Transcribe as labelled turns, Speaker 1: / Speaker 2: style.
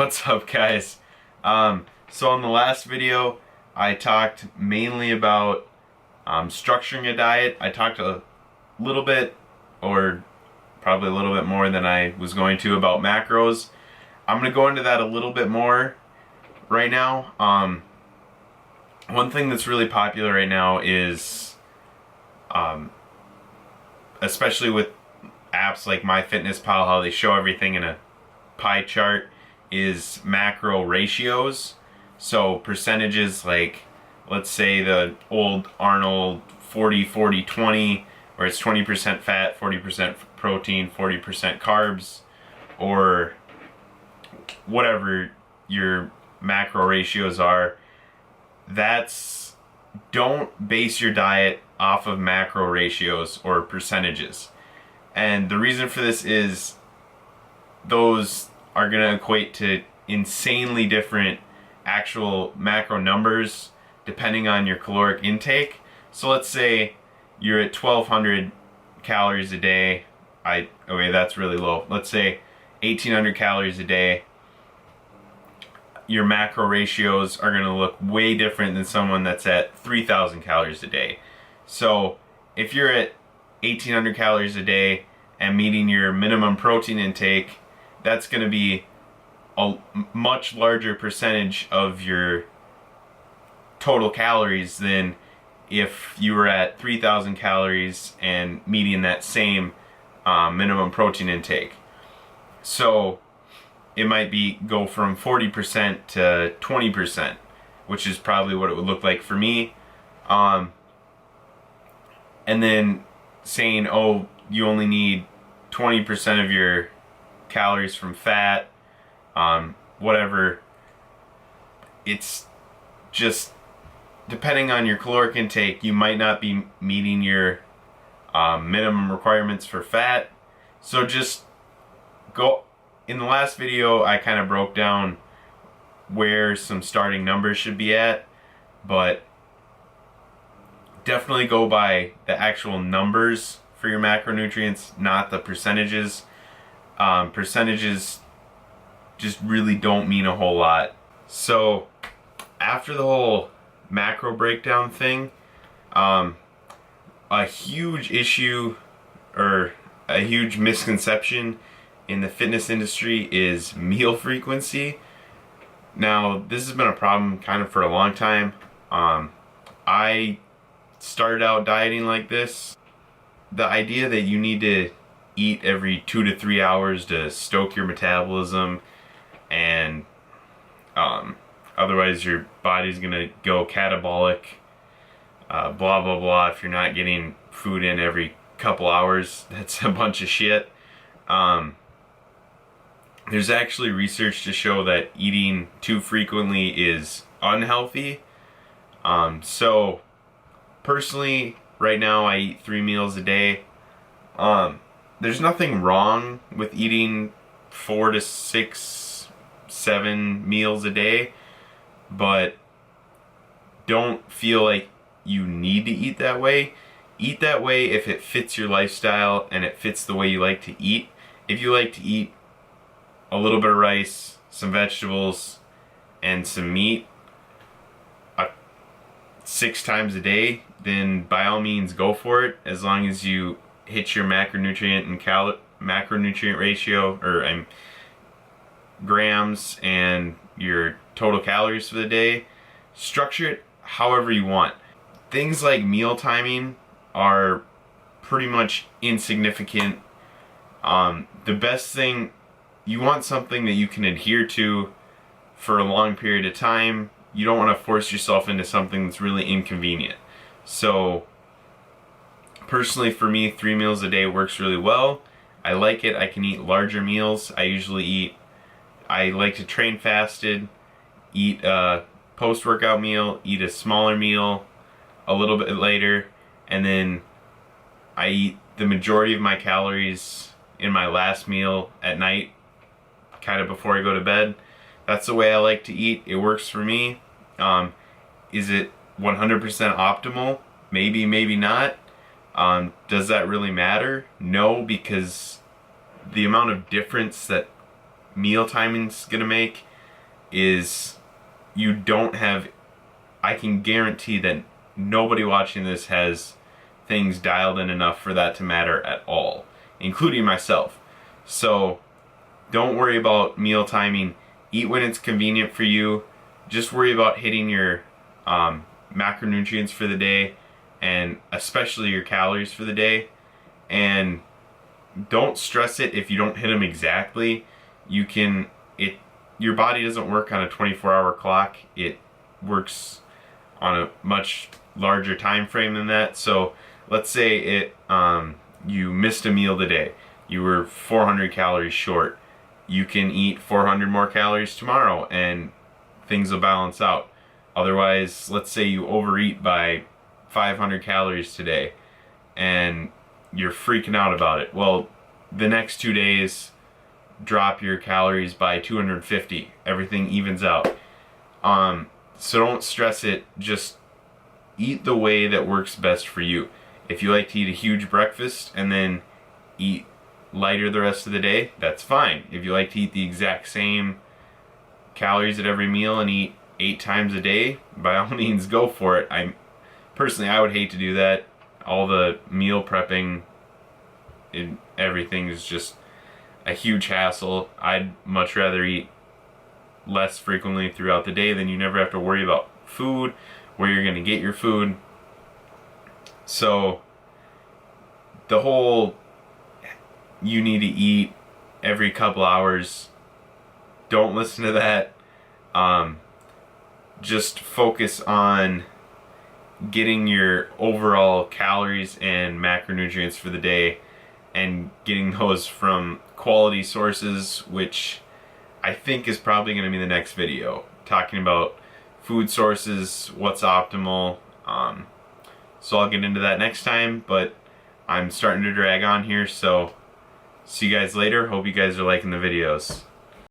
Speaker 1: What's up, guys? So in the last video I talked mainly about structuring a diet. I talked a little bit, or probably a little bit more than I was going to, about macros. I'm going to go into that a little bit more right now. One thing that's really popular right now is, especially with apps like MyFitnessPal, how they show everything in a pie chart, is macro ratios. So percentages, like let's say the old Arnold 40-40-20, where it's 20% fat, 40% protein, 40% carbs, or whatever your macro ratios are. Don't base your diet off of macro ratios or percentages. And the reason for this is those are going to equate to insanely different actual macro numbers depending on your caloric intake. So let's say you're at 1200 calories a day. Okay, that's really low. Let's say 1800 calories a day. Your macro ratios are going to look way different than someone that's at 3000 calories a day. So if you're at 1800 calories a day and meeting your minimum protein intake, that's going to be a much larger percentage of your total calories than if you were at 3000 calories and meeting that same minimum protein intake. So it might go from 40% to 20%, which is probably what it would look like for me. And then saying, oh, you only need 20% of your calories from fat, whatever. It's just depending on your caloric intake, you might not be meeting your minimum requirements for fat. So just go. In the last video, I kind of broke down where some starting numbers should be at, but definitely go by the actual numbers for your macronutrients, not the percentages. Percentages just really don't mean a whole lot. So after the whole macro breakdown thing, a huge issue or a huge misconception in the fitness industry is meal frequency. Now, this has been a problem kind of for a long time. I started out dieting like this. The idea that you need to eat every 2 to 3 hours to stoke your metabolism, and otherwise your body's gonna go catabolic, blah blah blah, if you're not getting food in every couple hours. That's a bunch of shit. There's actually research to show that eating too frequently is unhealthy. So personally, right now I eat 3 meals a day. There's nothing wrong with eating 4 to 6, 7 meals a day, but don't feel like you need to eat that way. Eat that way if it fits your lifestyle and it fits the way you like to eat. If you like to eat a little bit of rice, some vegetables, and some meat 6 times a day, then by all means go for it, as long as you hit your macronutrient and macronutrient ratio, or grams, and your total calories for the day. Structure it however you want. Things like meal timing are pretty much insignificant. The best thing, you want something that you can adhere to for a long period of time. You don't want to force yourself into something that's really inconvenient. So personally for me, 3 meals a day works really well. I like it. I can eat larger meals. I like to train fasted, eat a post-workout meal, eat a smaller meal a little bit later, and then I eat the majority of my calories in my last meal at night, kind of before I go to bed. That's the way I like to eat. It works for me. Is it 100% optimal? Maybe, maybe not. Does that really matter? No, because the amount of difference that meal timing's gonna make is you don't have, I can guarantee that nobody watching this has things dialed in enough for that to matter at all, including myself. So don't worry about meal timing. Eat when it's convenient for you. Just worry about hitting your macronutrients for the day, and especially your calories for the day. And don't stress it if you don't hit them exactly. Your body doesn't work on a 24-hour clock. It works on a much larger time frame than that. So let's say you missed a meal today. You were 400 calories short. You can eat 400 more calories tomorrow and things will balance out. Otherwise, let's say you overeat by 500 calories today and you're freaking out about it. Well, the next 2 days, drop your calories by 250. Everything evens out. So don't stress it. Just eat the way that works best for you. If you like to eat a huge breakfast and then eat lighter the rest of the day, that's fine. If you like to eat the exact same calories at every meal and eat 8 times a day, by all means go for it. I would hate to do that. All the meal prepping and everything is just a huge hassle. I'd much rather eat less frequently throughout the day, then you never have to worry about food, where you're going to get your food. So the whole you need to eat every couple hours, don't listen to that. Just focus on getting your overall calories and macronutrients for the day and getting those from quality sources, which I think is probably going to be the next video, talking about food sources, what's optimal. So I'll get into that next time, but I'm starting to drag on here, so see you guys later. Hope you guys are liking the videos.